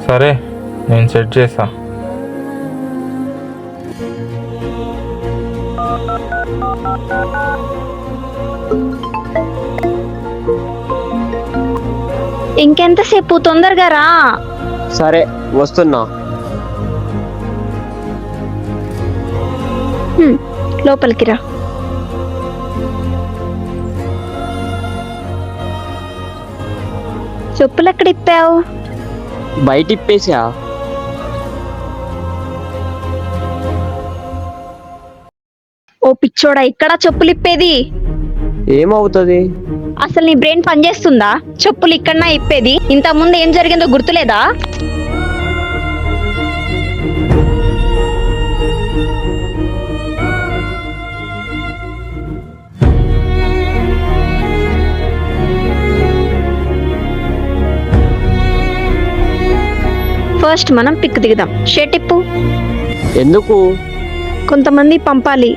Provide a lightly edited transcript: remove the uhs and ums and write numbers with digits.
సరే, నేను సెట్ చేస్తా. ఇంకెంతసేపు? తొందరగా రా. సరే వస్తున్నా. లోపలికి రా. చెప్పులు ఎక్కడ ఇప్పావు? బయట ఇప్పేసా. ఓ పిచ్చోడా, ఇక్కడ చెప్పులు ఇప్పేది? ఏమవుతుంది? అసలు నీ బ్రెయిన్ పనిచేస్తుందా? చెప్పులు ఇక్కడనా ఇప్పేది? ఇంత ముందు ఏం జరిగిందో గుర్తులేదా? మనం పిక్ దిగుదాం. షర్ట్ ఇప్పు. ఎందుకు? కొంతమంది పంపాలి.